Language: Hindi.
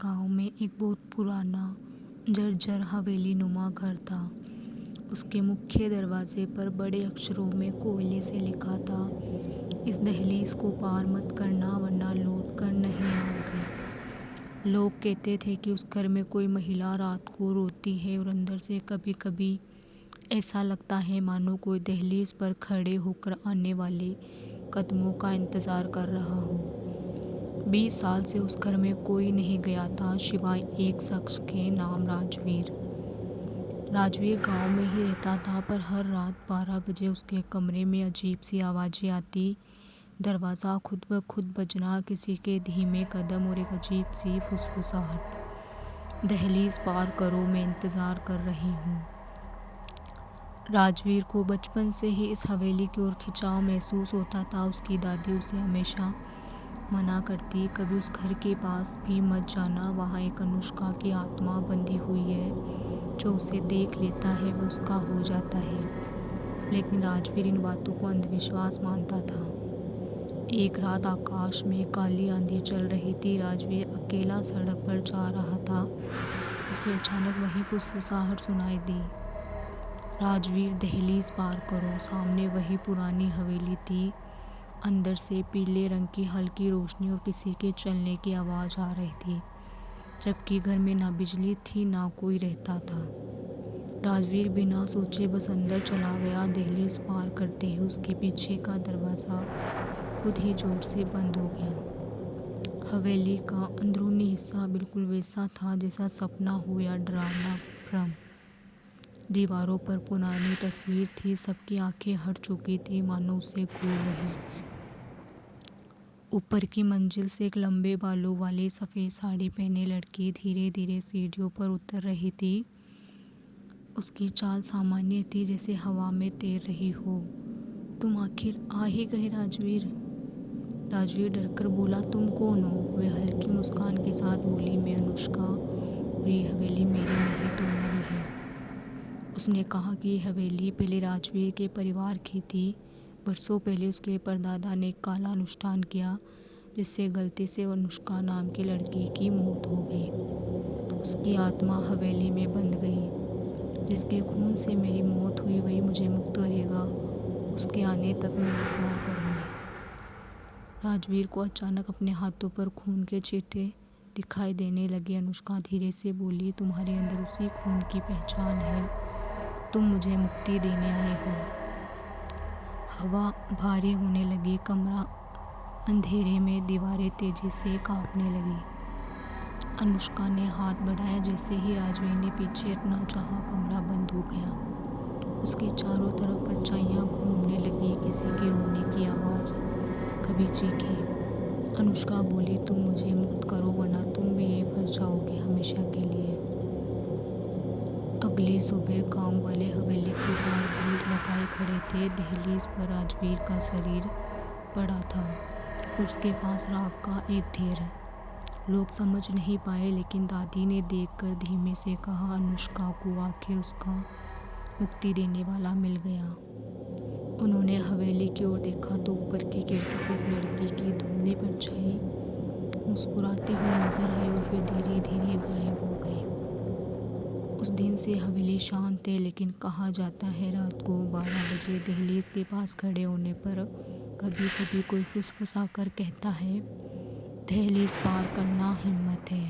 गांव में एक बहुत पुराना जर्जर हवेली नुमा घर था। उसके मुख्य दरवाजे पर बड़े अक्षरों में कोयले से लिखा था, इस दहलीज को पार मत करना वरना लौट कर नहीं आओगे। लोग कहते थे कि उस घर में कोई महिला रात को रोती है और अंदर से कभी कभी ऐसा लगता है मानो कोई दहलीज पर खड़े होकर आने वाले कदमों का इंतज़ार कर रहा हो। 20 साल से उस घर में कोई नहीं गया था सिवाय एक शख्स के नाम राजवीर। राजवीर गांव में ही रहता था, पर हर रात 12 बजे उसके कमरे में अजीब सी आवाज़ें आती। दरवाज़ा खुद ब खुद बजना, किसी के धीमे कदम और एक अजीब सी फुसफुसाहट। दहलीज पार करो, मैं इंतज़ार कर रही हूँ। राजवीर को बचपन से ही इस हवेली की ओर खिंचाव महसूस होता था। उसकी दादी उसे हमेशा मना करती, कभी उस घर के पास भी मत जाना, वहाँ एक अनुष्का की आत्मा बंधी हुई है, जो उसे देख लेता है वह उसका हो जाता है। लेकिन राजवीर इन बातों को अंधविश्वास मानता था। एक रात आकाश में काली आंधी चल रही थी। राजवीर अकेला सड़क पर जा रहा था। उसे अचानक वही फुसफुसाहट सुनाई दी, राजवीर दहलीज पार करो। सामने वही पुरानी हवेली थी। अंदर से पीले रंग की हल्की रोशनी और किसी के चलने की आवाज़ आ रही थी, जबकि घर में ना बिजली थी ना कोई रहता था। राजवीर बिना सोचे बस अंदर चला गया। दहलीज पार करते ही उसके पीछे का दरवाज़ा खुद ही जोर से बंद हो गया। हवेली का अंदरूनी हिस्सा बिल्कुल वैसा था जैसा सपना हो या डरावना भ्रम। दीवारों पर पुरानी तस्वीर थी, सबकी आंखें हट चुकी थी, मानो उसे घूर रही। ऊपर की मंजिल से एक लंबे बालों वाली सफ़ेद साड़ी पहने लड़की धीरे धीरे सीढ़ियों पर उतर रही थी। उसकी चाल सामान्य थी, जैसे हवा में तैर रही हो। तुम आखिर आ ही गए राजवीर। राजवीर डरकर बोला, तुम कौन हो? वह हल्की मुस्कान के साथ बोली, मैं अनुष्का, और ये हवेली मेरी नहीं तुम्हारी है। उसने कहा कि यह हवेली पहले राजवीर के परिवार की थी। बरसों पहले उसके परदादा ने एक काला अनुष्ठान किया, जिससे गलती से अनुष्का नाम की लड़की की मौत हो गई। उसकी आत्मा हवेली में बंध गई। जिसके खून से मेरी मौत हुई वही मुझे मुक्त करेगा। उसके आने तक मैं इंतज़ार करूँगी। राजवीर को अचानक अपने हाथों पर खून के छींटे दिखाई देने लगे। अनुष्का धीरे से बोली, तुम्हारे अंदर उसी खून की पहचान है। तुम मुझे मुक्ति देने आए हो। हवा भारी होने लगी। कमरा अंधेरे में, दीवारें तेजी से कांपने लगी। अनुष्का ने हाथ बढ़ाया। जैसे ही राजवीर ने पीछे हटना चाहा, कमरा बंद हो गया। उसके चारों तरफ परछाइयाँ घूमने लगी, किसी के रोने की आवाज़, कभी चीखें। अनुष्का बोली, तुम मुझे मुक्त करो वरना तुम भी ये फंस जाओगे हमेशा के लिए। अगली सुबह गांव वाले हवेली के बाहर भीड़ लगाए खड़े थे। दहलीज पर राजवीर का शरीर पड़ा था, उसके पास राख का एक ढेर। लोग समझ नहीं पाए, लेकिन दादी ने देखकर धीमे से कहा, अनुष्का को आखिर उसका मुक्ति देने वाला मिल गया। उन्होंने हवेली की ओर देखा तो ऊपर की खिड़की से एक लड़की की धुंधली परछाई मुस्कुराती हुई नजर आई और फिर धीरे धीरे गायब हो गई। उस दिन से हवेली शांत है, लेकिन कहा जाता है रात को 12 बजे दहलीज के पास खड़े होने पर कभी कभी कोई फुसफुसा कर कहता है, दहलीज पार करना हिम्मत है।